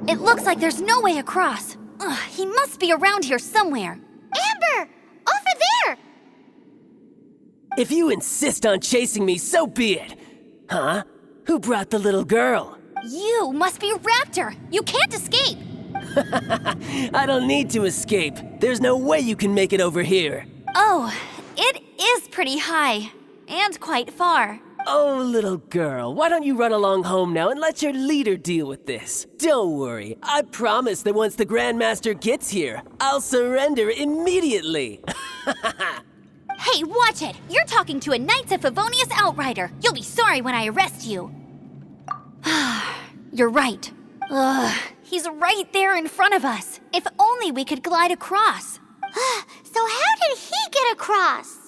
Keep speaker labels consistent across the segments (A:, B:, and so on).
A: It looks like there's no way across. Ugh, he must be around here somewhere.
B: Amber! Over there!
C: If you insist on chasing me, so be it. Huh? Who brought the little girl?
A: You must be Raptor. You can't escape.
C: I don't need to escape. There's no way you can make it over here.
A: Oh, it is pretty high. And quite far.
C: Oh, little girl, why don't you run along home now and let your leader deal with this? Don't worry, I promise that once the Grandmaster gets here, I'll surrender immediately.
A: Hey, watch it! You're talking to a Knights of Favonius outrider. You'll be sorry when I arrest you. You're right. Ugh, he's right there in front of us. If only we could glide across.
B: So how did he get across?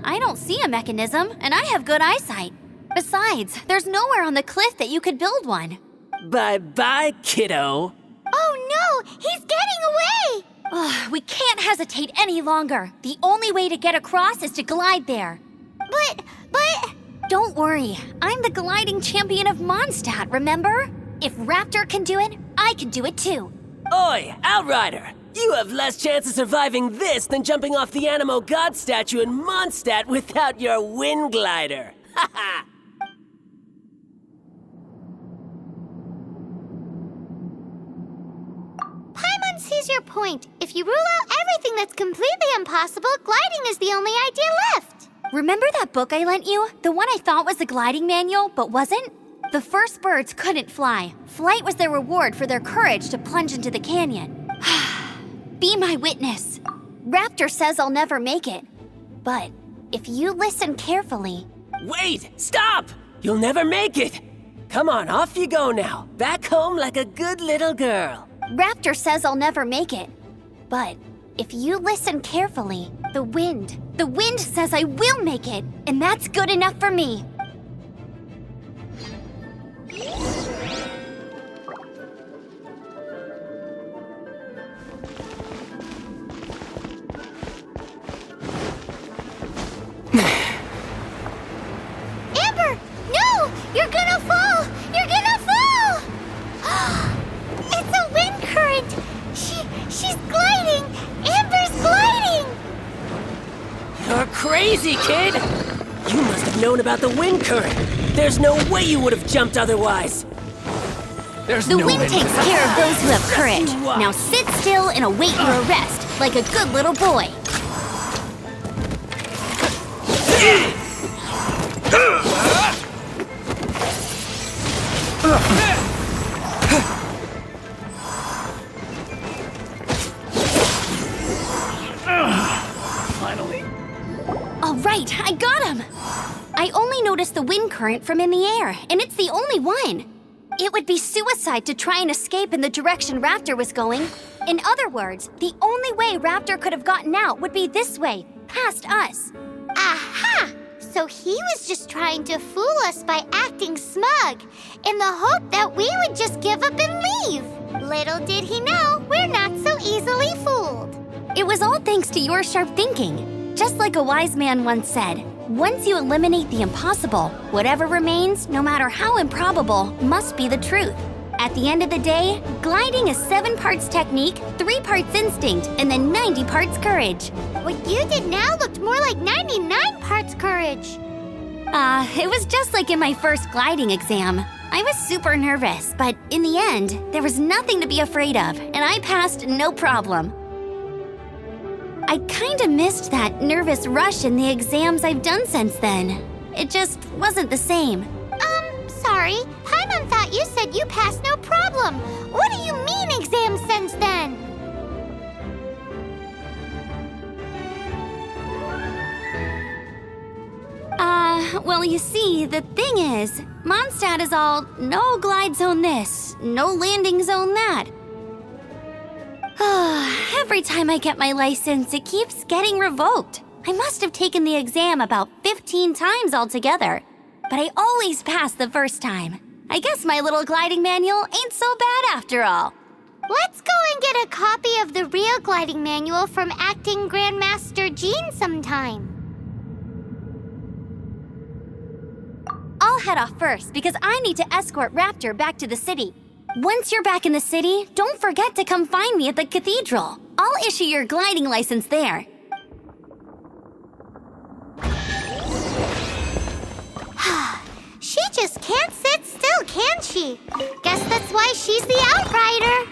A: I don't see a mechanism, and I have good eyesight. Besides, there's nowhere on the cliff that you could build one.
C: Bye-bye, kiddo.
B: Oh no! He's getting away!
A: Ugh, we can't hesitate any longer. The only way to get across is to glide there.
B: But...
A: Don't worry, I'm the gliding champion of Mondstadt, remember? If Raptor can do it, I can do it too.
C: Oi, Outrider! You have less chance of surviving this than jumping off the Animo God statue in Mondstadt without your wind glider. Ha ha!
B: Paimon sees your point. If you rule out everything that's completely impossible, gliding is the only idea left.
A: Remember that book I lent you? The one I thought was the gliding manual, but wasn't? The first birds couldn't fly. Flight was their reward for their courage to plunge into the canyon. Be my witness. Raptor says I'll never make it. But if you listen carefully...
C: Wait! Stop! You'll never make it! Come on, off you go now. Back home like a good little girl.
A: Raptor says I'll never make it. But if you listen carefully, the wind says I will make it, and that's good enough for me.
B: Amber! No! You're gonna fall! You're gonna fall! It's a wind current! She's gliding! Amber's gliding!
C: You're crazy, kid! You must have known about the wind current. There's no way you would have jumped otherwise.
A: The wind takes care of those who have courage. Now sit still and await your arrest, like a good little boy.
C: Finally.
A: All right, I got him! I only noticed the wind current from in the air, and it's the only one. It would be suicide to try and escape in the direction Raptor was going. In other words, the only way Raptor could have gotten out would be this way, past us.
B: Aha! So he was just trying to fool us by acting smug, in the hope that we would just give up and leave. Little did he know, we're not so easily fooled.
A: It was all thanks to your sharp thinking. Just like a wise man once said, once you eliminate the impossible, whatever remains, no matter how improbable, must be the truth. At the end of the day, gliding is 7 parts technique, 3 parts instinct, and then 90 parts courage.
B: What you did now looked more like 99 parts courage.
A: It was just like in my first gliding exam. I was super nervous, but in the end, there was nothing to be afraid of, and I passed no problem. I kinda missed that nervous rush in the exams I've done since then. It just wasn't the same.
B: Sorry. Paimon thought you said you passed no problem. What do you mean exams since then?
A: Well, you see, the thing is, Mondstadt is all no glide zone this, no landing zone that. Every time I get my license, it keeps getting revoked. I must have taken the exam about 15 times altogether, but I always pass the first time. I guess my little gliding manual ain't so bad after all.
B: Let's go and get a copy of the real gliding manual from Acting Grandmaster Jean sometime.
A: I'll head off first because I need to escort Raptor back to the city. Once you're back in the city, don't forget to come find me at the cathedral. I'll issue your gliding license there.
B: She just can't sit still, can she? Guess that's why she's the Outrider.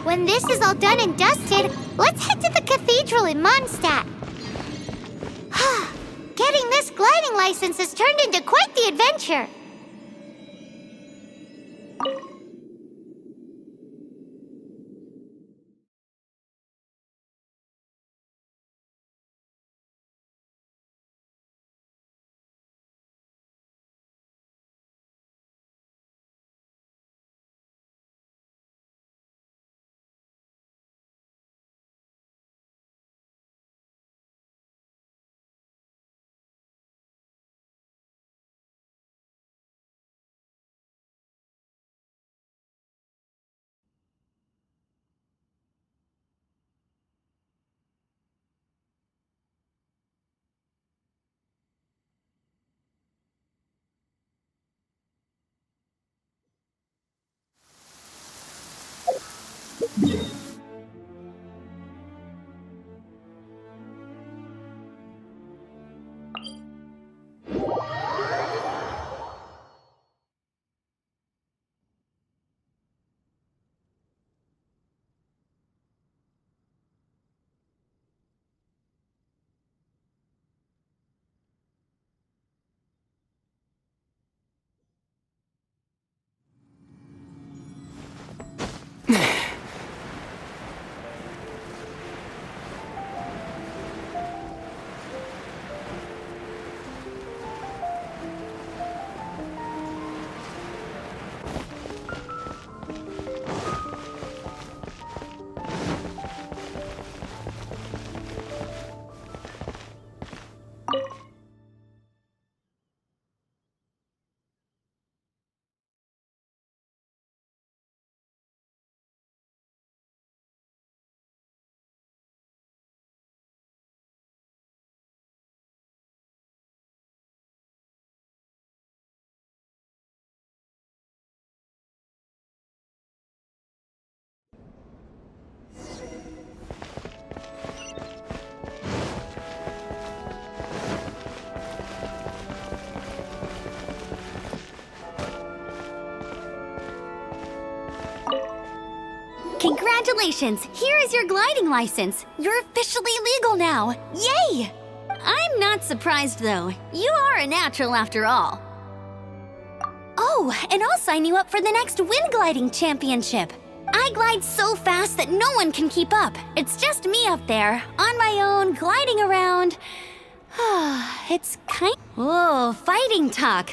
B: When this is all done and dusted, let's head to the cathedral in Mondstadt. Getting this gliding license has turned into quite the adventure.
A: Congratulations! Here is your gliding license. You're officially legal now. Yay! I'm not surprised, though. You are a natural after all. Oh, and I'll sign you up for the next wind gliding championship. I glide so fast that no one can keep up. It's just me up there, on my own, gliding around. It's kind... Whoa, fighting talk.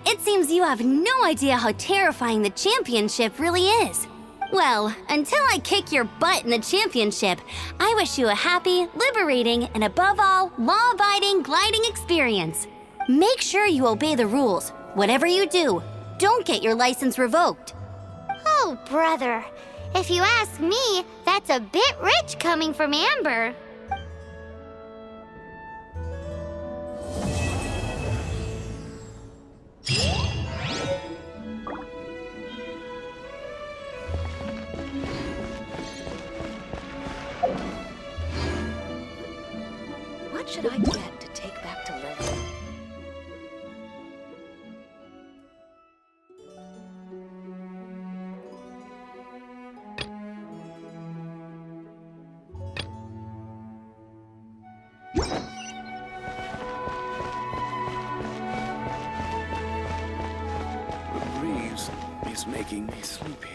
A: It seems you have no idea how terrifying the championship really is. Well, until I kick your butt in the championship, I wish you a happy, liberating, and above all, law-abiding gliding experience. Make sure you obey the rules. Whatever you do, don't get your license revoked.
B: Oh, brother. If you ask me, that's a bit rich coming from Amber.
D: What should I get to take back to Lily?
E: The breeze is making me sleepy.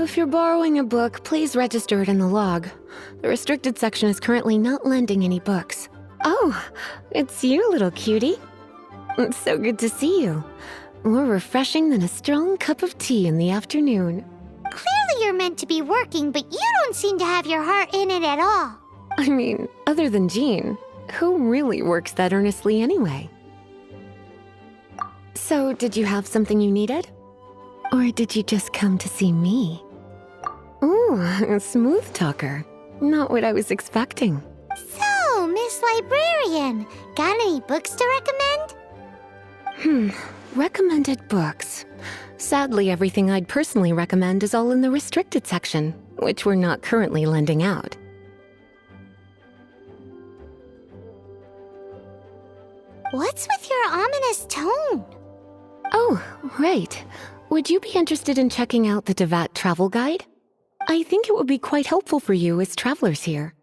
F: if you're borrowing a book, please register it in the log. The restricted section is currently not lending any books. Oh, it's you, little cutie. It's so good to see you. More refreshing than a strong cup of tea in the afternoon.
B: Clearly you're meant to be working, but you don't seem to have your heart in it at all.
F: I mean, other than Jean, who really works that earnestly anyway? So, did you have something you needed? Or did you just come to see me? Ooh, a smooth talker. Not what I was expecting.
B: So, Miss Librarian, got any books to recommend?
F: Recommended books. Sadly, everything I'd personally recommend is all in the restricted section, which we're not currently lending out.
B: What's with your ominous tone?
F: Oh, right. Would you be interested in checking out the Devat travel guide? I think it would be quite helpful for you as travelers here.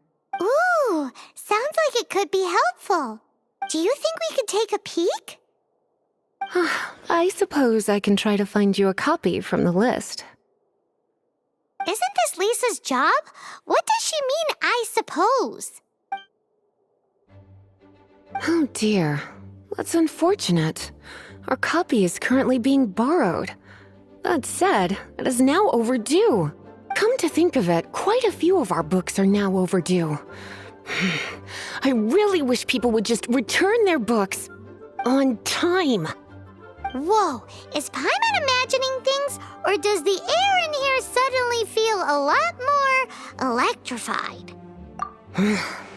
B: Ooh, sounds like it could be helpful. Do you think we could take a peek?
F: I suppose I can try to find you a copy from the list.
B: Isn't this Lisa's job? What does she mean, I suppose?
F: Oh dear, that's unfortunate. Our copy is currently being borrowed. That said, it is now overdue. Come to think of it, quite a few of our books are now overdue. I really wish people would just return their books on time.
B: Whoa, is Paimon imagining things, or does the air in here suddenly feel a lot more electrified?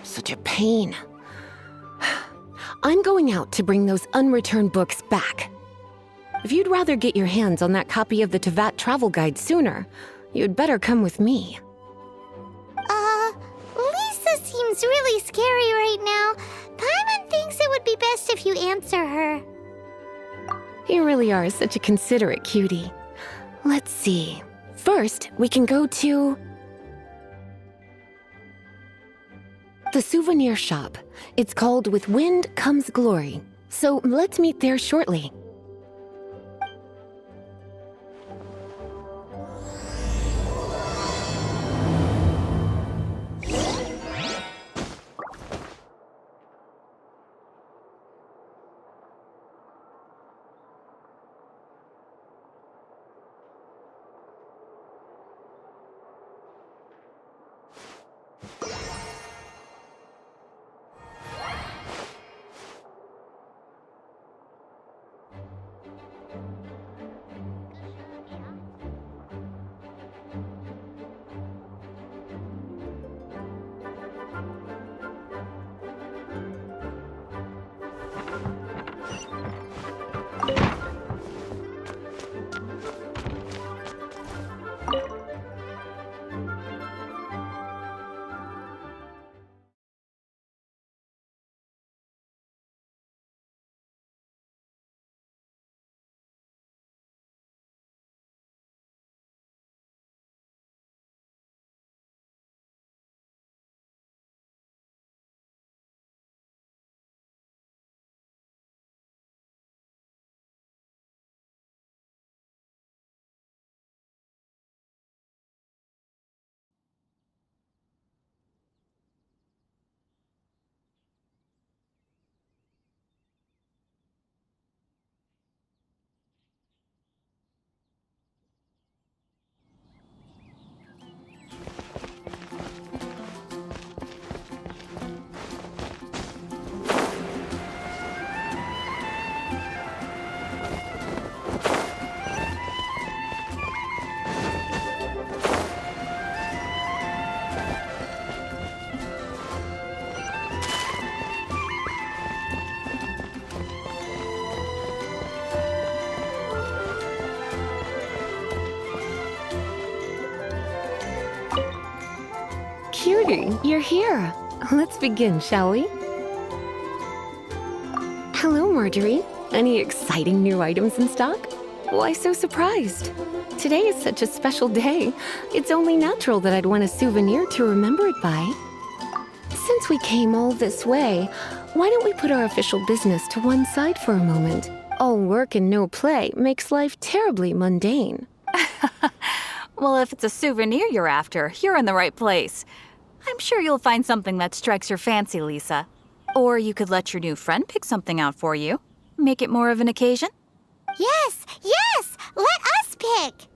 F: Such a pain. I'm going out to bring those unreturned books back. If you'd rather get your hands on that copy of the Tevat travel guide sooner, you'd better come with me.
B: Lisa seems really scary right now. Paimon thinks it would be best if you answer her.
F: You really are such a considerate cutie. Let's see. First, we can go to the souvenir shop. It's called With Wind Comes Glory. So let's meet there shortly. Cutie, you're here. Let's begin, shall we? Hello, Marjorie. Any exciting new items in stock? Why so surprised? Today is such a special day. It's only natural that I'd want a souvenir to remember it by. Since we came all this way, why don't we put our official business to one side for a moment? All work and no play makes life terribly mundane.
G: Well, if it's a souvenir you're after, you're in the right place. I'm sure you'll find something that strikes your fancy, Lisa. Or you could let your new friend pick something out for you. Make it more of an occasion.
B: Yes, yes! Let us pick!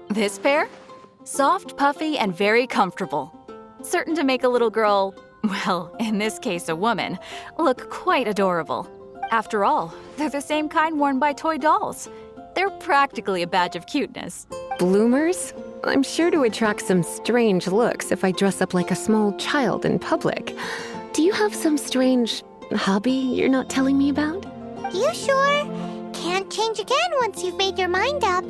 G: This pair? Soft, puffy, and very comfortable. Certain to make a little girl, well, in this case a woman, look quite adorable. After all, they're the same kind worn by toy dolls. They're practically a badge of cuteness.
F: Bloomers? I'm sure to attract some strange looks if I dress up like a small child in public. Do you have some strange hobby you're not telling me about?
B: You sure? Can't change again once you've made your mind up.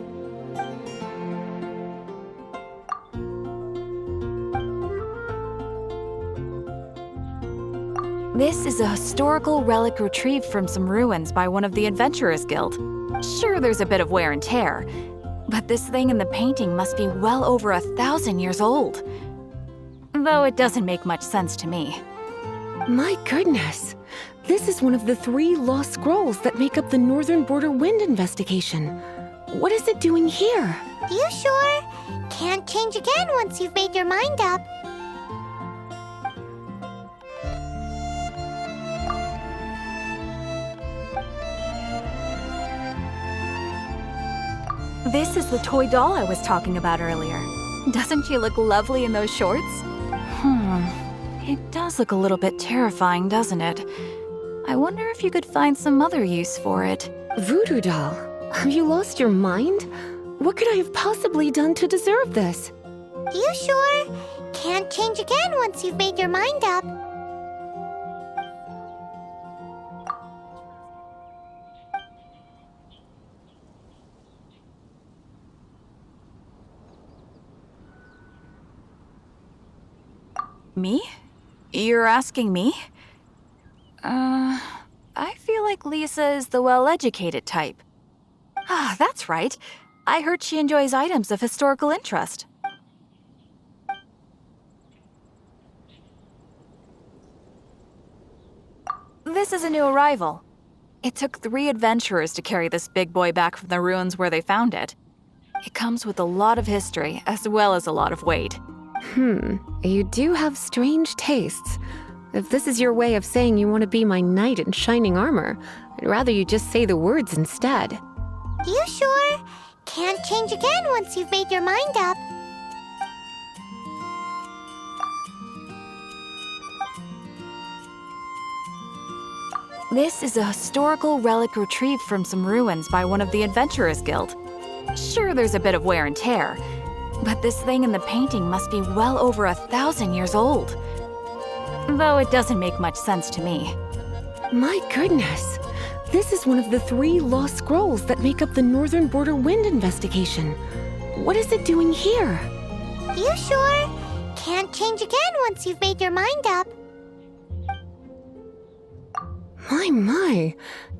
G: This is a historical relic retrieved from some ruins by one of the Adventurers Guild. Sure, there's a bit of wear and tear, but this thing in the painting must be well over 1,000 years old. Though it doesn't make much sense to me.
F: My goodness. This is one of the 3 lost scrolls that make up the Northern Border Wind investigation. What is it doing here?
B: You sure? Can't change again once you've made your mind up.
G: This is the toy doll I was talking about earlier. Doesn't she look lovely in those shorts? It does look a little bit terrifying, doesn't it? I wonder if you could find some other use for it.
F: Voodoo doll, have you lost your mind? What could I have possibly done to deserve this?
B: You sure? Can't change again once you've made your mind up.
G: Me? You're asking me? I feel like Lisa is the well-educated type. Ah, that's right. I heard she enjoys items of historical interest. This is a new arrival. It took 3 adventurers to carry this big boy back from the ruins where they found it. It comes with a lot of history, as well as a lot of weight.
F: You do have strange tastes. If this is your way of saying you want to be my knight in shining armor, I'd rather you just say the words instead.
B: You sure? Can't change again once you've made your mind up.
G: This is a historical relic retrieved from some ruins by one of the Adventurers Guild. Sure, there's a bit of wear and tear, but this thing in the painting must be well over 1,000 years old. Though it doesn't make much sense to me.
F: My goodness. This is one of the 3 lost scrolls that make up the Northern Border Wind investigation. What is it doing here?
B: You sure? Can't change again once you've made your mind up.
F: My.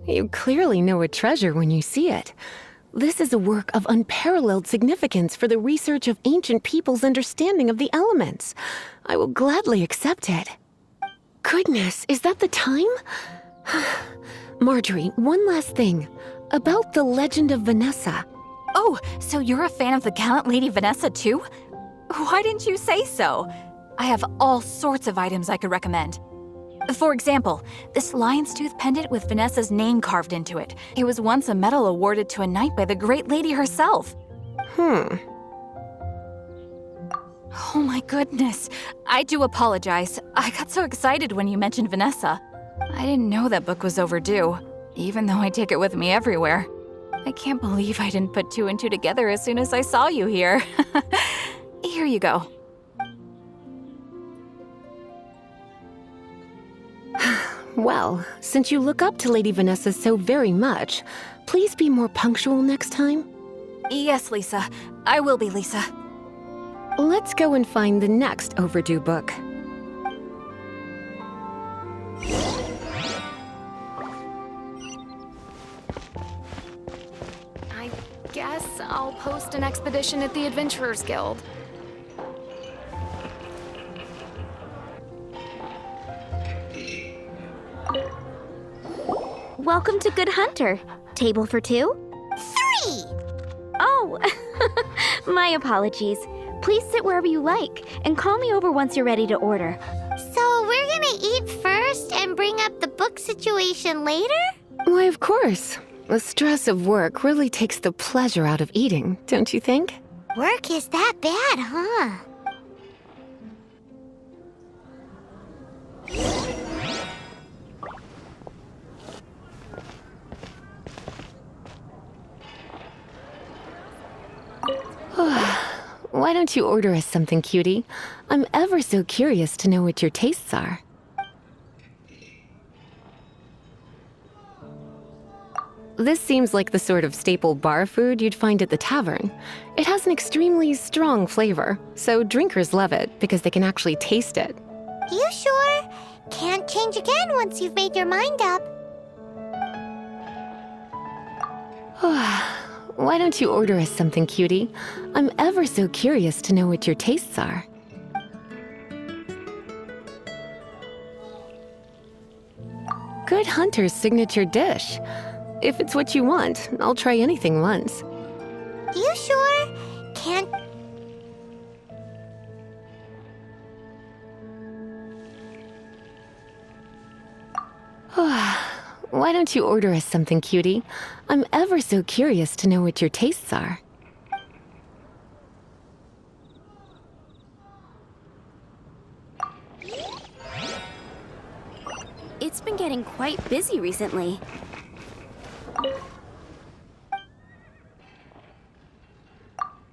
F: You clearly know a treasure when you see it. This is a work of unparalleled significance for the research of ancient people's understanding of the elements. I will gladly accept it. Goodness, is that the time? Marjorie, one last thing. About the legend of Vanessa.
G: Oh, so you're a fan of the gallant Lady Vanessa too? Why didn't you say so? I have all sorts of items I could recommend. For example, this lion's tooth pendant with Vanessa's name carved into it. It was once a medal awarded to a knight by the great lady herself. Oh my goodness. I do apologize. I got so excited when you mentioned Vanessa. I didn't know that book was overdue, even though I take it with me everywhere. I can't believe I didn't put 2 and 2 together as soon as I saw you here. Here you go.
F: Well, since you look up to Lady Vanessa so very much, please be more punctual next time.
G: Yes, Lisa. I will be, Lisa.
F: Let's go and find the next overdue book.
D: I guess I'll
F: host an expedition at the Adventurers Guild.
A: Welcome to Good Hunter. Table for two?
B: 3!
A: Oh, my apologies. Please sit wherever you like, and call me over once you're ready to order.
B: So we're gonna eat first and bring up the book situation later?
F: Why, of course. The stress of work really takes the pleasure out of eating, don't you think?
B: Work is that bad, huh?
F: Why don't you order us something, cutie? I'm ever so curious to know what your tastes are. This seems like the sort of staple bar food you'd find at the tavern. It has an extremely strong flavor, so drinkers love it because they can actually taste it.
B: You sure? Can't change again once you've made your mind up.
F: Why don't you order us something, cutie? I'm ever so curious to know what your tastes are. Good Hunter's signature dish. If it's what you want, I'll try anything once.
B: You sure? Can't...
F: Why don't you order us something, cutie? I'm ever so curious to know what your tastes are.
A: It's been getting quite busy recently.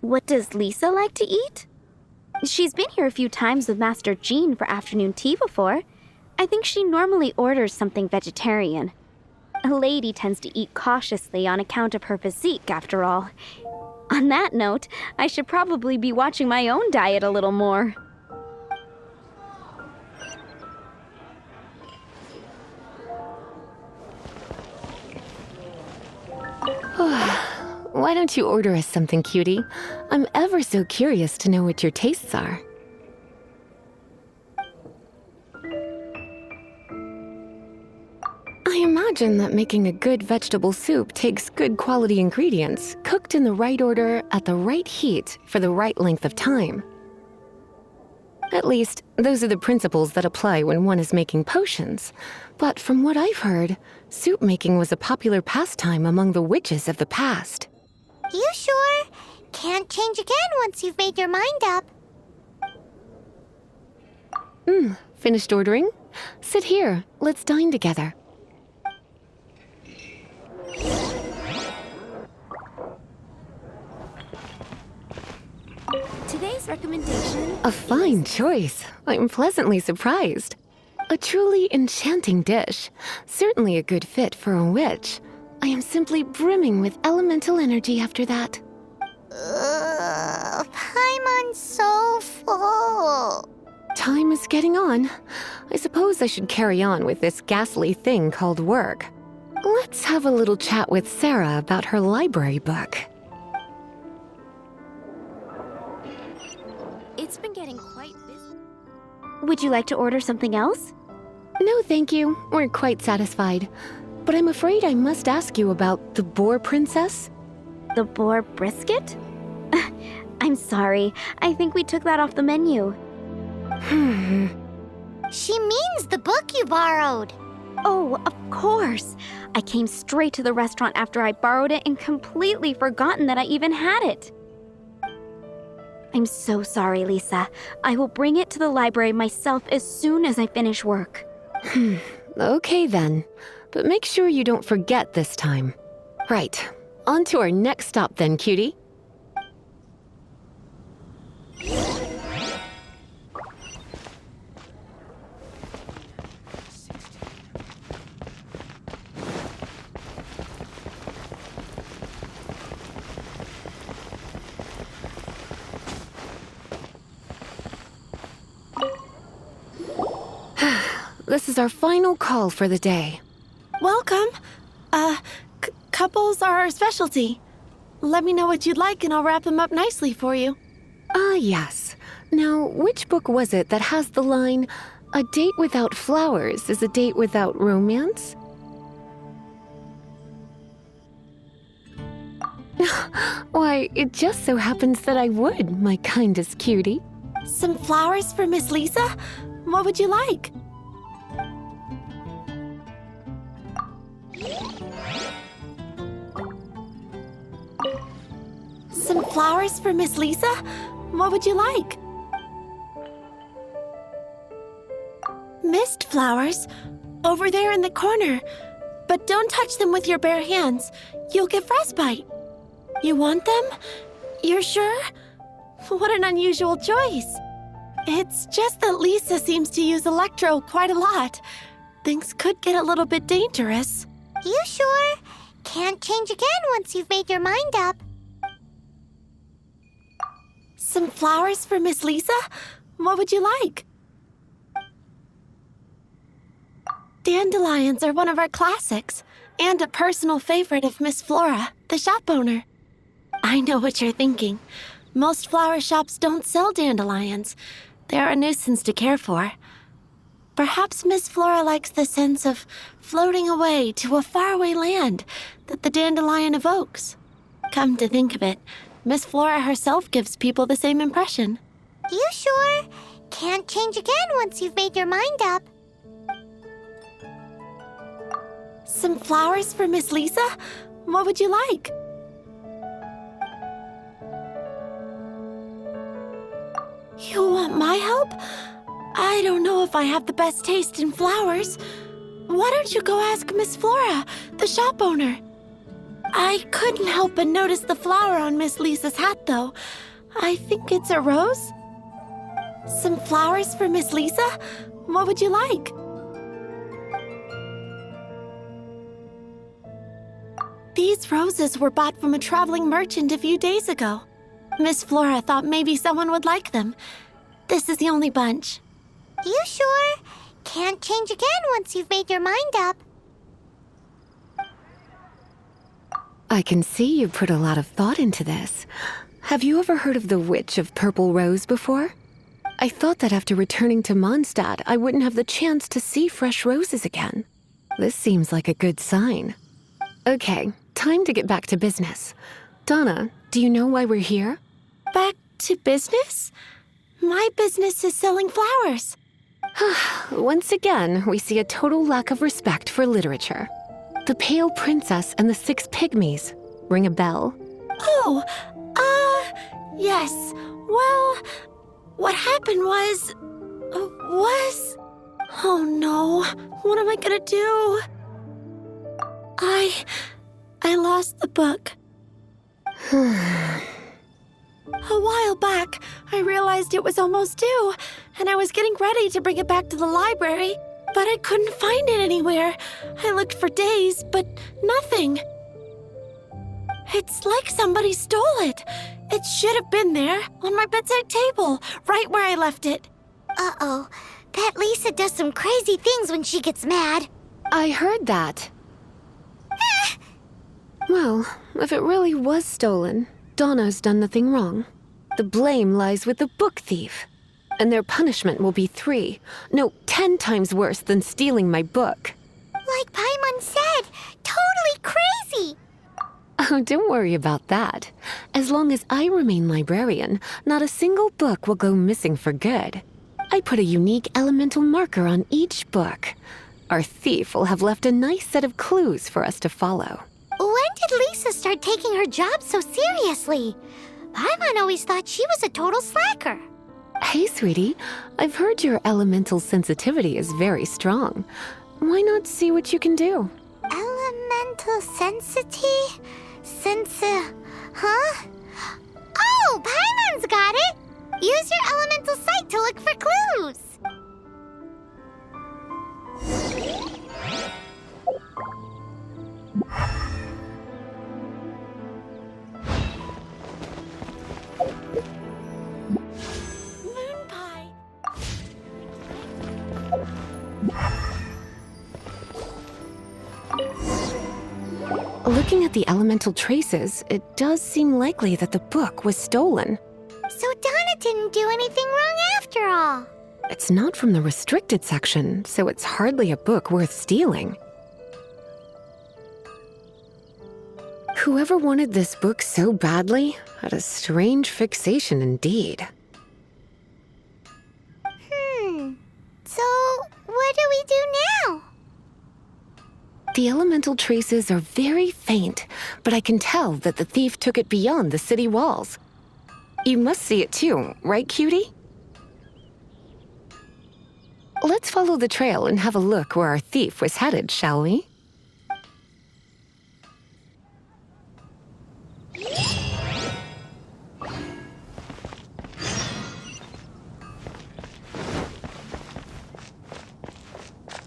A: What does Lisa like to eat? She's been here a few times with Master Jean for afternoon tea before. I think she normally orders something vegetarian. A lady tends to eat cautiously on account of her physique, after all. On that note, I should probably be watching my own diet a little more.
F: Why don't you order us something, cutie? I'm ever so curious to know what your tastes are. I imagine that making a good vegetable soup takes good quality ingredients, cooked in the right order, at the right heat, for the right length of time. At least, those are the principles that apply when one is making potions. But from what I've heard, soup making was a popular pastime among the witches of the past.
B: You sure? Can't change again once you've made your mind up.
F: Finished ordering? Sit here, let's dine together.
A: Today's recommendation...
F: A fine choice. I'm pleasantly surprised. A truly enchanting dish. Certainly a good fit for a witch. I am simply brimming with elemental energy after that.
B: Paimon's so full.
F: Time is getting on. I suppose I should carry on with this ghastly thing called work. Let's have a little chat with Sarah about her library book.
A: It's been getting quite busy. Would you like to order something else?
F: No, thank you. We're quite satisfied. But I'm afraid I must ask you about the boar princess.
A: The boar brisket? I'm sorry. I think we took that off the menu.
B: She means the book you borrowed.
A: Oh, of course. I came straight to the restaurant after I borrowed it and completely forgotten that I even had it. I'm so sorry, Lisa. I will bring it to the library myself as soon as I finish work.
F: Okay then. But make sure you don't forget this time. Right. On to our next stop then, cutie. This is our final call for the day.
H: Welcome. Couples are our specialty. Let me know what you'd like and I'll wrap them up nicely for you.
F: Ah, yes. Now, which book was it that has the line, "A date without flowers is a date without romance"? Why, it just so happens that I would, my kindest cutie.
H: Some flowers for Miss Lisa? What would you like? Some flowers for Miss Lisa? What would you like? Mist flowers? Over there in the corner. But don't touch them with your bare hands. You'll get frostbite. You want them? You're sure? What an unusual choice. It's just that Lisa seems to use Electro quite a lot. Things could get a little bit dangerous.
B: You sure? Can't change again once you've made your mind up.
H: Some flowers for Miss Lisa? What would you like? Dandelions are one of our classics, and a personal favorite of Miss Flora, the shop owner. I know what you're thinking. Most flower shops don't sell dandelions. They're a nuisance to care for. Perhaps Miss Flora likes the sense of floating away to a faraway land that the dandelion evokes. Come to think of it, Miss Flora herself gives people the same impression.
B: You sure? Can't change again once you've made your mind up.
H: Some flowers for Miss Lisa? What would you like? You want my help? I don't know if I have the best taste in flowers. Why don't you go ask Miss Flora, the shop owner? I couldn't help but notice the flower on Miss Lisa's hat, though. I think it's a rose? Some flowers for Miss Lisa? What would you like? These roses were bought from a traveling merchant a few days ago. Miss Flora thought maybe someone would like them. This is the only bunch.
B: You sure? Can't change again once you've made your mind up.
F: I can see you put a lot of thought into this. Have you ever heard of the Witch of Purple Rose before? I thought that after returning to Mondstadt, I wouldn't have the chance to see fresh roses again. This seems like a good sign. Okay, time to get back to business. Donna, do you know why we're here?
H: Back to business? My business is selling flowers.
F: Once again, we see a total lack of respect for literature. The Pale Princess and the Six Pygmies. Ring a bell?
H: Oh, yes. Well, what happened was... Oh no, what am I gonna do? I lost the book. A while back, I realized it was almost due, and I was getting ready to bring it back to the library, but I couldn't find it anywhere. I looked for days, but nothing. It's like somebody stole it. It should have been there, on my bedside table, right where I left it.
B: Uh-oh. That Lisa does some crazy things when she gets mad.
F: I heard that. Well, if it really was stolen, Donna's done nothing wrong. The blame lies with the book thief. And their punishment will be 10 times worse than stealing my book.
B: Like Paimon said, totally crazy.
F: Oh, don't worry about that. As long as I remain librarian, not a single book will go missing for good. I put a unique elemental marker on each book. Our thief will have left a nice set of clues for us to follow.
B: When did Lisa start taking her job so seriously? Paimon always thought she was a total slacker.
F: Hey, sweetie, I've heard your elemental sensitivity is very strong. Why not see what you can do?
B: Elemental sensity? Huh? Oh, Paimon's got it! Use your elemental sight to look for clues.
H: Moon pie.
F: Looking at the elemental traces, it does seem likely that the book was stolen.
B: So Donna didn't do anything wrong after all.
F: It's not from the restricted section, so it's hardly a book worth stealing. Whoever wanted this book so badly had a strange fixation indeed.
B: So, what do we do now?
F: The elemental traces are very faint, but I can tell that the thief took it beyond the city walls. You must see it too, right, cutie? Let's follow the trail and have a look where our thief was headed, shall we?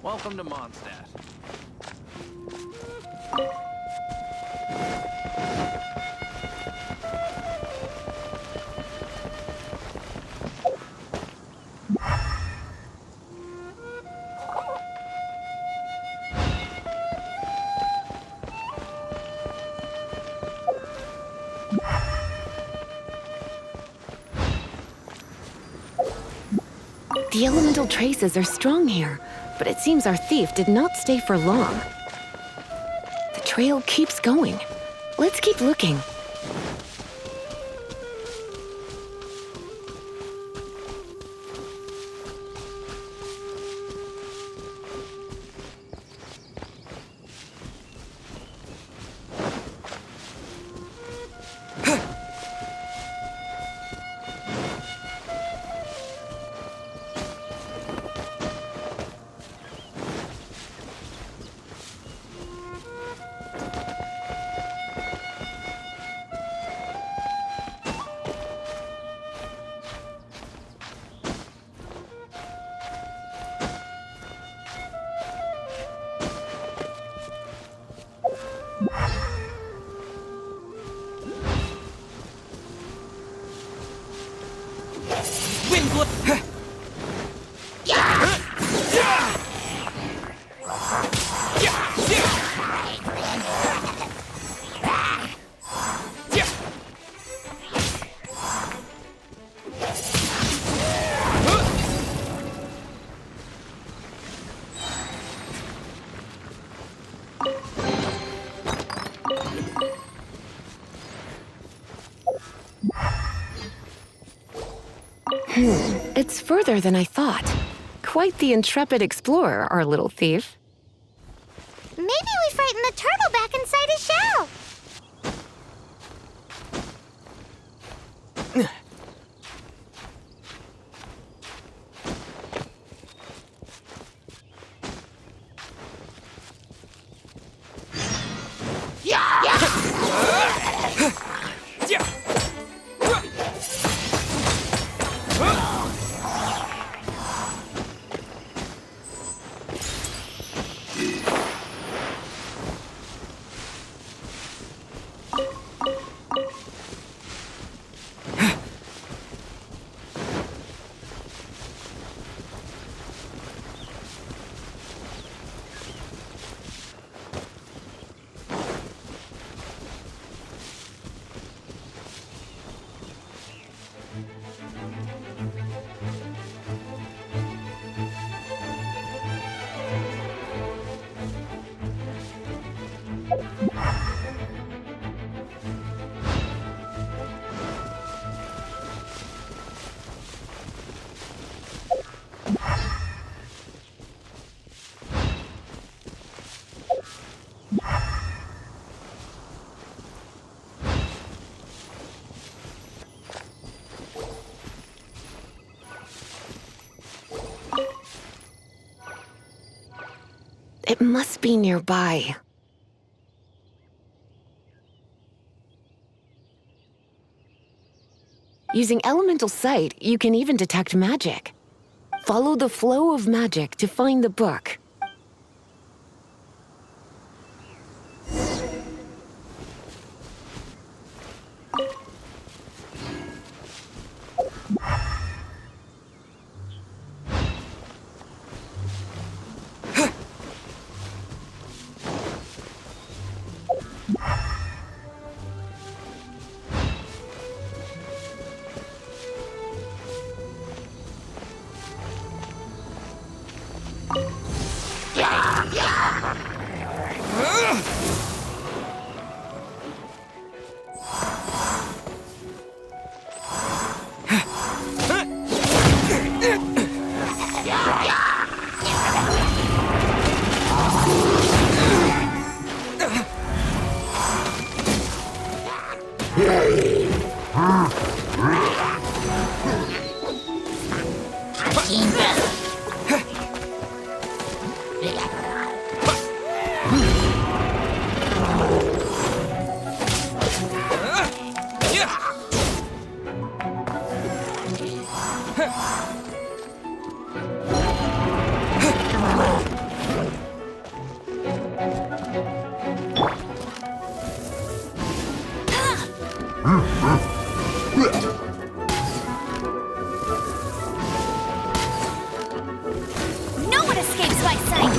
E: Welcome to Mondstadt.
F: The elemental traces are strong here, but it seems our thief did not stay for long. The trail keeps going. Let's keep looking. It's further than I thought. Quite the intrepid explorer, our little thief.
B: Maybe we frightened the turtle back inside his shell.
F: It must be nearby. Using elemental sight, you can even detect magic. Follow the flow of magic to find the book.
A: No one escapes my sight!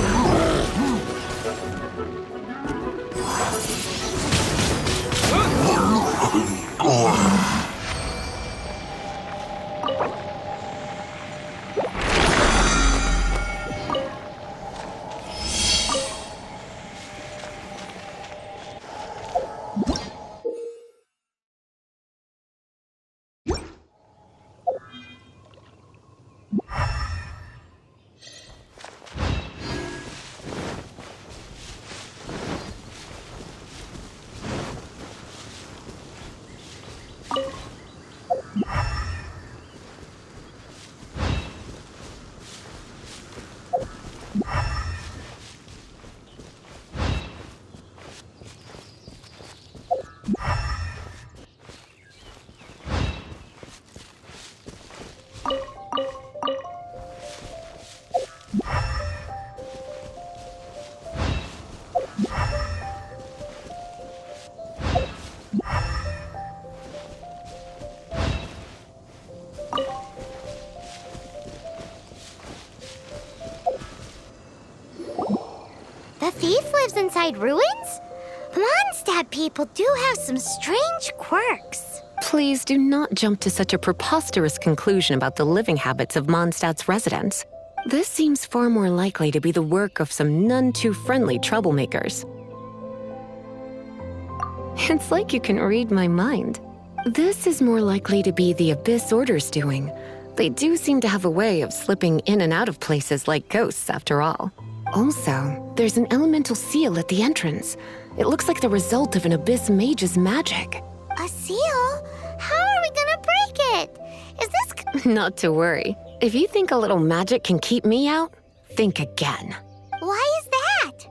B: The thief lives inside ruins? Mondstadt people do have some strange quirks.
F: Please do not jump to such a preposterous conclusion about the living habits of Mondstadt's residents. This seems far more likely to be the work of some none-too-friendly troublemakers. It's like you can read my mind. This is more likely to be the Abyss Order's doing. They do seem to have a way of slipping in and out of places like ghosts, after all. Also, there's an elemental seal at the entrance. It looks like the result of an Abyss mage's magic.
B: A seal? How are we gonna break it? Is this...
F: Not to worry. If you think a little magic can keep me out, think again.
B: Why is that?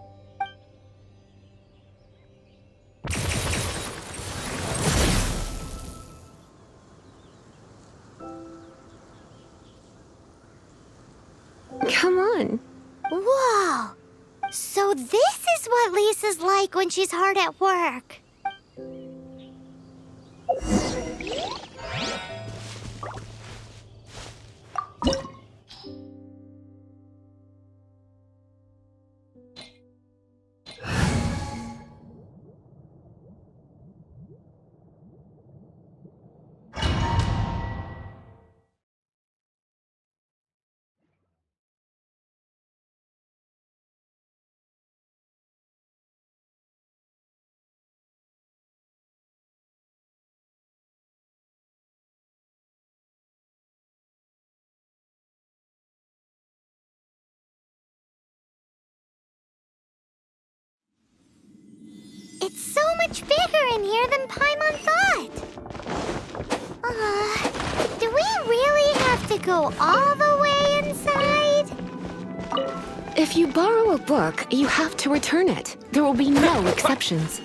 F: Come on.
B: Whoa! So this is what Lisa's like when she's hard at work. It's so much bigger in here than Paimon thought. Do we really have to go all the way inside?
F: If you borrow a book, you have to return it. There will be no exceptions.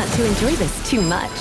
F: not to enjoy this too much.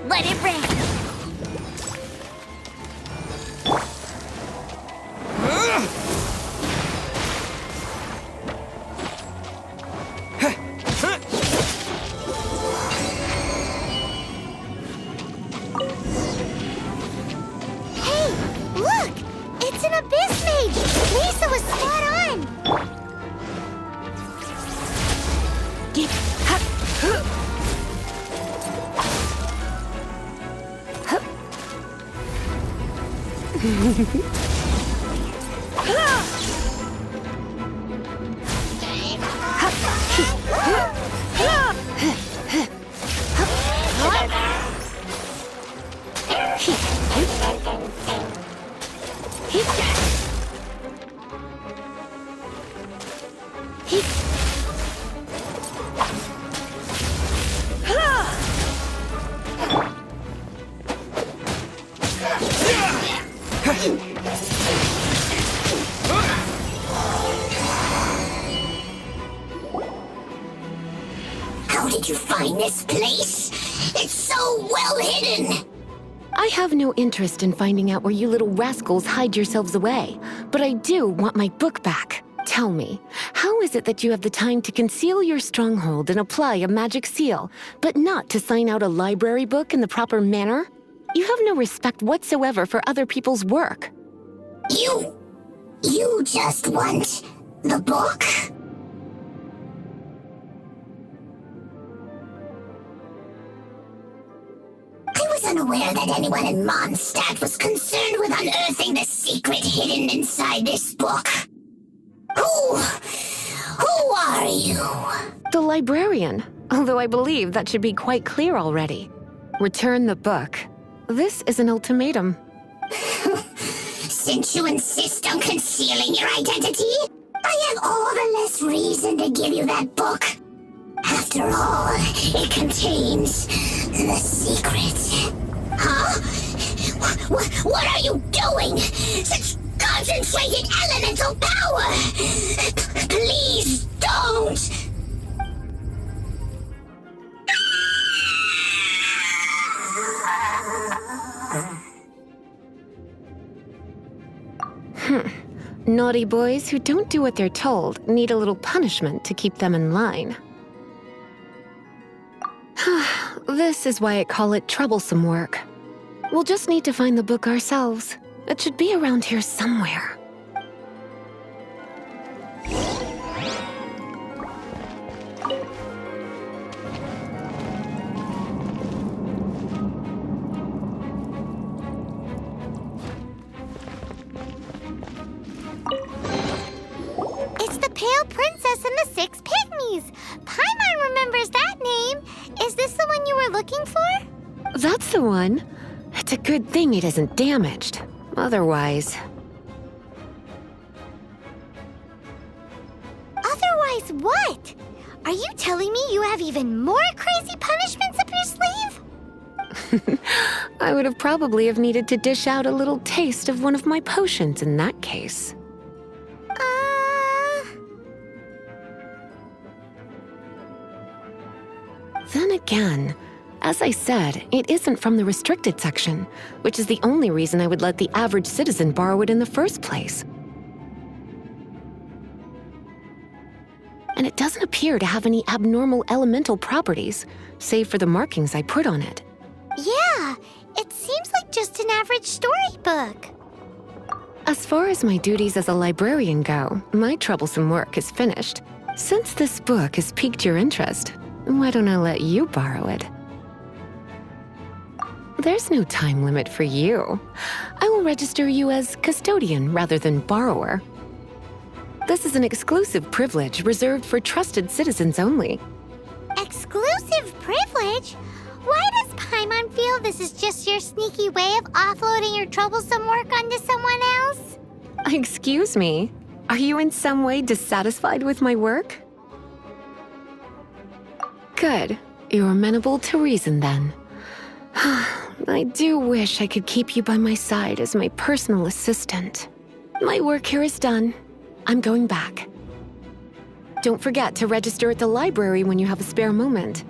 A: Let it rain.
B: Hey, look! It's an abyss mage! Lisa was spot on!
A: How did you find this place? It's so well hidden!
F: I have no interest in finding out where you little rascals hide yourselves away, but I do want my book back. Tell me, how How is it that you have the time to conceal your stronghold and apply a magic seal, but not to sign out a library book in the proper manner? You have no respect whatsoever for other people's work.
B: You just want the book? I was unaware that anyone in Mondstadt was concerned with unearthing the secret hidden inside this book. Who are you?
F: The librarian, although I believe that should be quite clear already. Return the book. This is an ultimatum.
B: Since you insist on concealing your identity, I have all the less reason to give you that book. After all, it contains the secret. Huh? What are you doing? Such concentrated elemental power! Please don't!
F: Naughty boys who don't do what they're told need a little punishment to keep them in line. This is why I call it troublesome work. We'll just need to find the book ourselves. It should be around here somewhere.
B: It's the Pale Princess and the Six Pygmies! Paimon remembers that name! Is this the one you were looking for?
F: That's the one. It's a good thing it isn't damaged. Otherwise...
B: Otherwise what? Are you telling me you have even more crazy punishments up your sleeve?
F: I would have probably have needed to dish out a little taste of one of my potions in that case. Then again, as I said, it isn't from the restricted section, which is the only reason I would let the average citizen borrow it in the first place. And it doesn't appear to have any abnormal elemental properties, save for the markings I put on it.
B: Yeah, it seems like just an average storybook.
F: As far as my duties as a librarian go, my troublesome work is finished. Since this book has piqued your interest, why don't I let you borrow it? There's no time limit for you. I will register you as custodian rather than borrower. This is an exclusive privilege reserved for trusted citizens only.
B: Exclusive privilege? Why does Paimon feel this is just your sneaky way of offloading your troublesome work onto someone else?
F: Excuse me, are you in some way dissatisfied with my work? Good. You're amenable to reason then. I do wish I could keep you by my side as my personal assistant. My work here is done. I'm going back. Don't forget to register at the library when you have a spare moment.